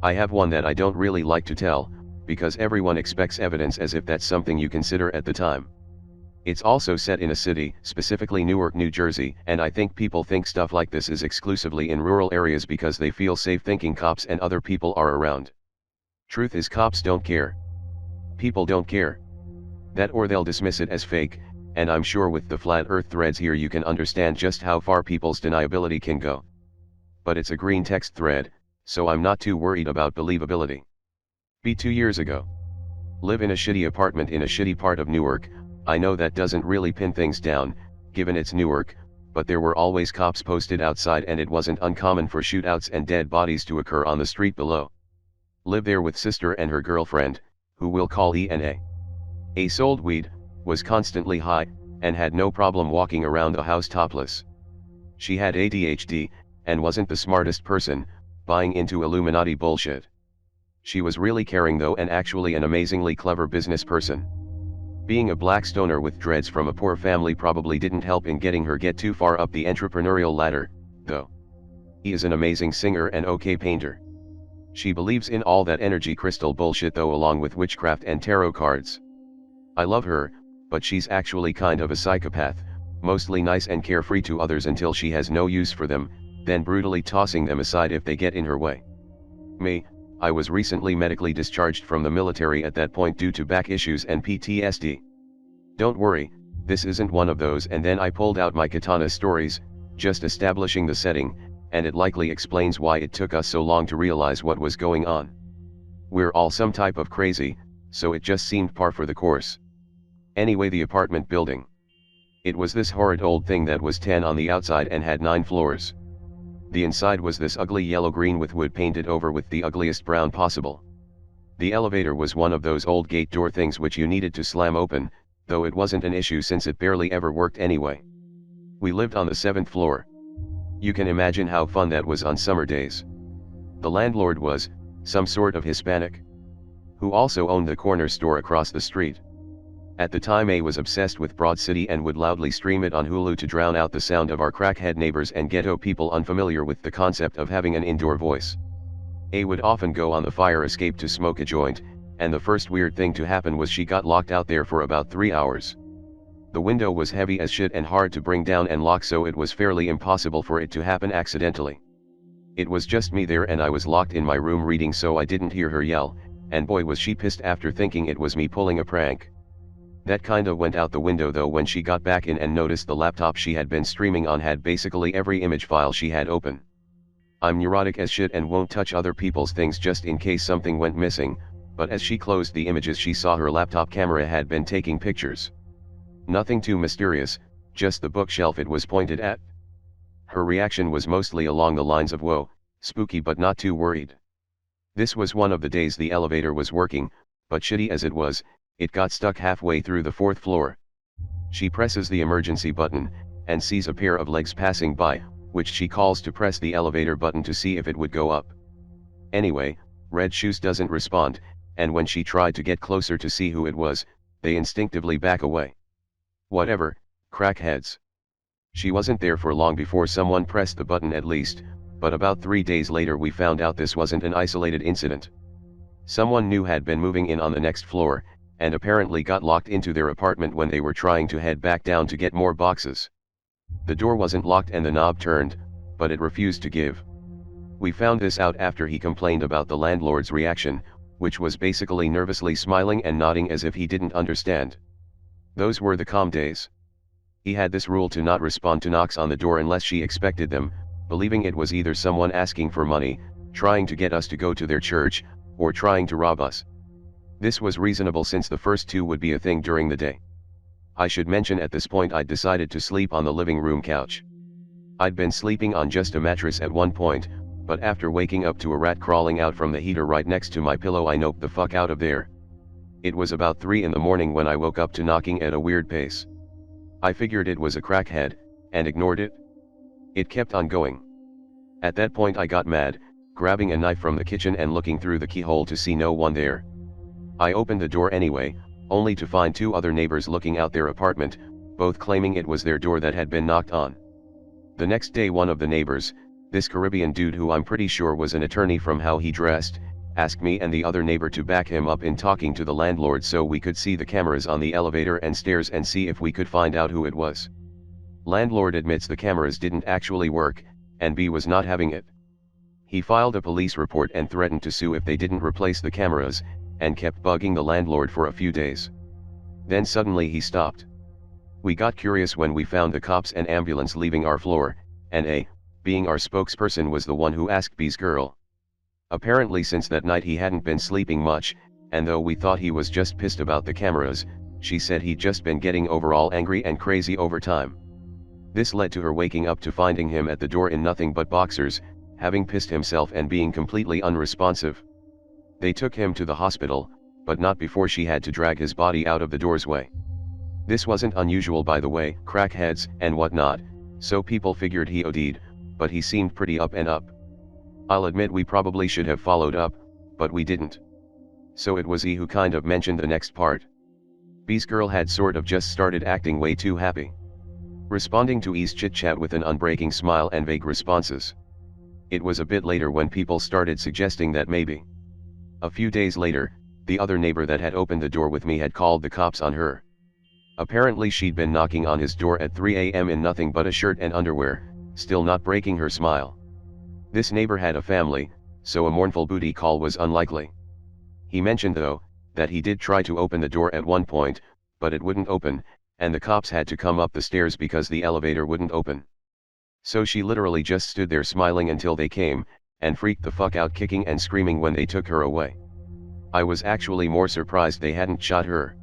I have one that I don't really like to tell, because everyone expects evidence as if that's something you consider at the time. It's also set in a city, specifically Newark, New Jersey, and I think people think stuff like this is exclusively in rural areas because they feel safe thinking cops and other people are around. Truth is, cops don't care. People don't care. That, or they'll dismiss it as fake, and I'm sure with the flat earth threads here you can understand just how far people's deniability can go. But it's a Greentext thread, so I'm not too worried about believability. Be 2 years ago. Live in a shitty apartment in a shitty part of Newark. I know that doesn't really pin things down, given it's Newark, but there were always cops posted outside and it wasn't uncommon for shootouts and dead bodies to occur on the street below. Live there with sister and her girlfriend, who we'll call ENA. A sold weed, was constantly high, and had no problem walking around the house topless. She had ADHD, and wasn't the smartest person, buying into Illuminati bullshit. She was really caring though, and actually an amazingly clever business person. Being a black stoner with dreads from a poor family probably didn't help in getting her get too far up the entrepreneurial ladder, though. He is an amazing singer and okay painter. She believes in all that energy crystal bullshit though, along with witchcraft and tarot cards. I love her, but she's actually kind of a psychopath, mostly nice and carefree to others until she has no use for them, then brutally tossing them aside if they get in her way. Me, I was recently medically discharged from the military at that point due to back issues and PTSD. Don't worry, this isn't one of those. And then I pulled out my katana stories, just establishing the setting, and it likely explains why it took us so long to realize what was going on. We're all some type of crazy, so it just seemed par for the course. Anyway, the apartment building. It was this horrid old thing that was 10 on the outside and had 9 floors. The inside was this ugly yellow-green with wood painted over with the ugliest brown possible. The elevator was one of those old gate door things which you needed to slam open, though it wasn't an issue since it barely ever worked anyway. We lived on the 7th floor. You can imagine how fun that was on summer days. The landlord was some sort of Hispanic, who also owned the corner store across the street. At the time, A was obsessed with Broad City and would loudly stream it on Hulu to drown out the sound of our crackhead neighbors and ghetto people unfamiliar with the concept of having an indoor voice. A would often go on the fire escape to smoke a joint, and the first weird thing to happen was she got locked out there for about 3 hours. The window was heavy as shit and hard to bring down and lock, so it was fairly impossible for it to happen accidentally. It was just me there and I was locked in my room reading, so I didn't hear her yell, and boy was she pissed after thinking it was me pulling a prank. That kinda went out the window though when she got back in and noticed the laptop she had been streaming on had basically every image file she had open. I'm neurotic as shit and won't touch other people's things just in case something went missing, but as she closed the images she saw her laptop camera had been taking pictures. Nothing too mysterious, just the bookshelf it was pointed at. Her reaction was mostly along the lines of whoa, spooky, but not too worried. This was one of the days the elevator was working, but shitty as it was, it got stuck halfway through the 4th floor. She presses the emergency button, and sees a pair of legs passing by, which she calls to press the elevator button to see if it would go up. Anyway, Red Shoes doesn't respond, and when she tried to get closer to see who it was, they instinctively back away. Whatever, crackheads. She wasn't there for long before someone pressed the button at least, but about 3 days later we found out this wasn't an isolated incident. Someone new had been moving in on the next floor, and apparently got locked into their apartment when they were trying to head back down to get more boxes. The door wasn't locked and the knob turned, but it refused to give. We found this out after he complained about the landlord's reaction, which was basically nervously smiling and nodding as if he didn't understand. Those were the calm days. He had this rule to not respond to knocks on the door unless she expected them, believing it was either someone asking for money, trying to get us to go to their church, or trying to rob us. This was reasonable since the first two would be a thing during the day. I should mention at this point I'd decided to sleep on the living room couch. I'd been sleeping on just a mattress at one point, but after waking up to a rat crawling out from the heater right next to my pillow I noped the fuck out of there. It was about 3 in the morning when I woke up to knocking at a weird pace. I figured it was a crackhead, and ignored it. It kept on going. At that point I got mad, grabbing a knife from the kitchen and looking through the keyhole to see no one there. I opened the door anyway, only to find 2 other neighbors looking out their apartment, both claiming it was their door that had been knocked on. The next day one of the neighbors, this Caribbean dude who I'm pretty sure was an attorney from how he dressed, asked me and the other neighbor to back him up in talking to the landlord so we could see the cameras on the elevator and stairs and see if we could find out who it was. Landlord admits the cameras didn't actually work, and B was not having it. He filed a police report and threatened to sue if they didn't replace the cameras, and kept bugging the landlord for a few days. Then suddenly he stopped. We got curious when we found the cops and ambulance leaving our floor, and A, being our spokesperson, was the one who asked B's girl. Apparently since that night he hadn't been sleeping much, and though we thought he was just pissed about the cameras, she said he'd just been getting overall angry and crazy over time. This led to her waking up to finding him at the door in nothing but boxers, having pissed himself and being completely unresponsive. They took him to the hospital, but not before she had to drag his body out of the doorway. This wasn't unusual, by the way, crackheads and whatnot, so people figured he OD'd, but he seemed pretty up and up. I'll admit we probably should have followed up, but we didn't. So it was E who kind of mentioned the next part. B's girl had sort of just started acting way too happy, responding to E's chit-chat with an unbreaking smile and vague responses. It was a bit later when people started suggesting that maybe. A few days later, the other neighbor that had opened the door with me had called the cops on her. Apparently she'd been knocking on his door at 3 a.m. in nothing but a shirt and underwear, still not breaking her smile. This neighbor had a family, so a mournful booty call was unlikely. He mentioned though, that he did try to open the door at one point, but it wouldn't open, and the cops had to come up the stairs because the elevator wouldn't open. So she literally just stood there smiling until they came, and freaked the fuck out, kicking and screaming when they took her away. I was actually more surprised they hadn't shot her.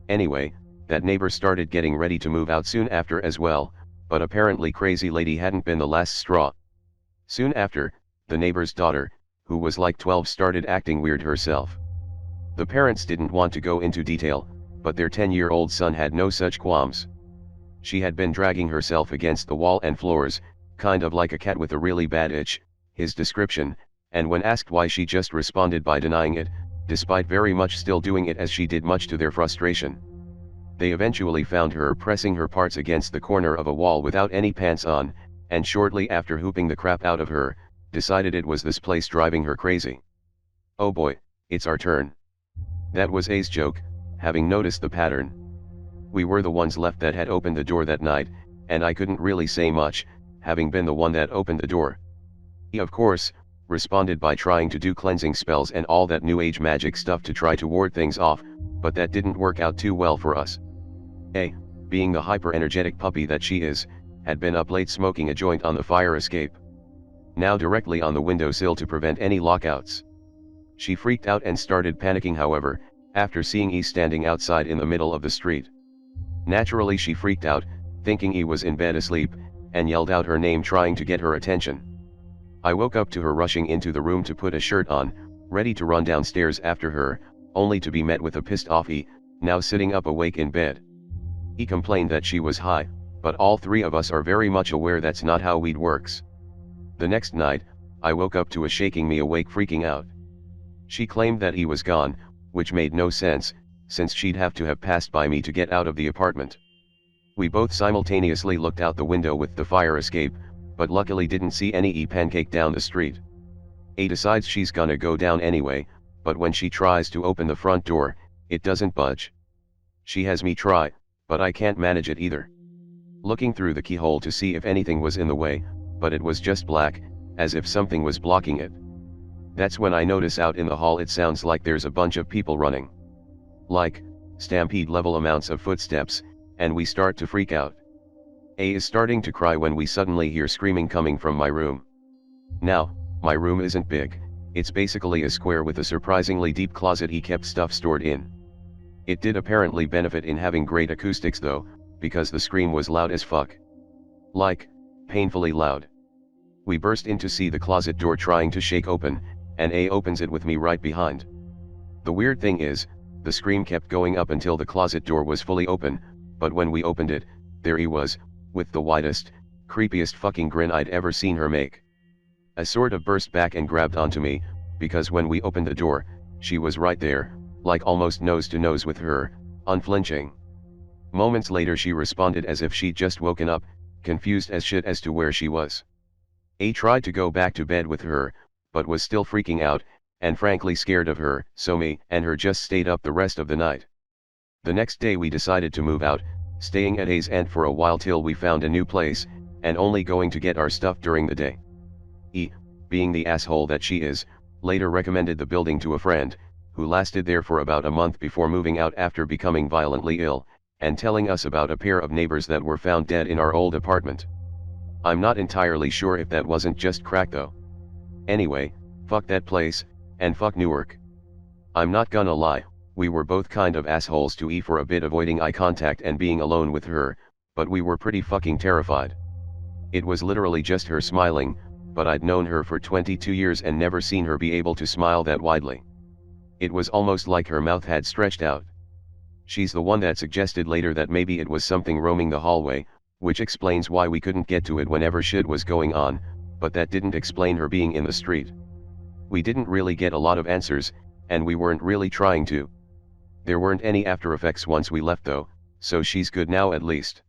Anyway, that neighbor started getting ready to move out soon after as well, but apparently crazy lady hadn't been the last straw. Soon after, the neighbor's daughter, who was like 12, started acting weird herself. The parents didn't want to go into detail, but their 10-year-old son had no such qualms. She had been dragging herself against the wall and floors, kind of like a cat with a really bad itch, his description, and when asked why she just responded by denying it, despite very much still doing it as she did, much to their frustration. They eventually found her pressing her parts against the corner of a wall without any pants on, and shortly after whooping the crap out of her, decided it was this place driving her crazy. Oh boy, it's our turn. That was A's joke, having noticed the pattern. We were the ones left that had opened the door that night, and I couldn't really say much, having been the one that opened the door. He of course, responded by trying to do cleansing spells and all that new age magic stuff to try to ward things off, but that didn't work out too well for us. A, being the hyper-energetic puppy that she is, had been up late smoking a joint on the fire escape. Now directly on the windowsill to prevent any lockouts. She freaked out and started panicking, however, after seeing E standing outside in the middle of the street. Naturally she freaked out, thinking E was in bed asleep, and yelled out her name trying to get her attention. I woke up to her rushing into the room to put a shirt on, ready to run downstairs after her, only to be met with a pissed off E, now sitting up awake in bed. E complained that she was high, but all three of us are very much aware that's not how weed works. The next night, I woke up to a shaking me awake freaking out. She claimed that he was gone, which made no sense, since she'd have to have passed by me to get out of the apartment. We both simultaneously looked out the window with the fire escape, but luckily didn't see any E pancake down the street. A decides she's gonna go down anyway, but when she tries to open the front door, it doesn't budge. She has me try, but I can't manage it either. Looking through the keyhole to see if anything was in the way, but it was just black, as if something was blocking it. That's when I notice out in the hall it sounds like there's a bunch of people running. Like, stampede level amounts of footsteps, and we start to freak out. A is starting to cry when we suddenly hear screaming coming from my room. Now, my room isn't big, it's basically a square with a surprisingly deep closet he kept stuff stored in. It did apparently benefit in having great acoustics though, because the scream was loud as fuck. Like, painfully loud. We burst in to see the closet door trying to shake open, and A opens it with me right behind. The weird thing is, the scream kept going up until the closet door was fully open, but when we opened it, there he was, with the widest, creepiest fucking grin I'd ever seen her make. I sort of burst back and grabbed onto me, because when we opened the door, she was right there, like almost nose to nose with her, unflinching. Moments later she responded as if she'd just woken up, confused as shit as to where she was. A tried to go back to bed with her, but was still freaking out, and frankly scared of her, so me and her just stayed up the rest of the night. The next day we decided to move out, staying at A's Aunt for a while till we found a new place, and only going to get our stuff during the day. E, being the asshole that she is, later recommended the building to a friend, who lasted there for about a month before moving out after becoming violently ill, and telling us about a pair of neighbors that were found dead in our old apartment. I'm not entirely sure if that wasn't just crack though. Anyway, fuck that place, and fuck Newark. I'm not gonna lie, we were both kind of assholes to E for a bit, avoiding eye contact and being alone with her, but we were pretty fucking terrified. It was literally just her smiling, but I'd known her for 22 years and never seen her be able to smile that widely. It was almost like her mouth had stretched out. She's the one that suggested later that maybe it was something roaming the hallway, which explains why we couldn't get to it whenever shit was going on, but that didn't explain her being in the street. We didn't really get a lot of answers, and we weren't really trying to. There weren't any after effects once we left though, so she's good now at least.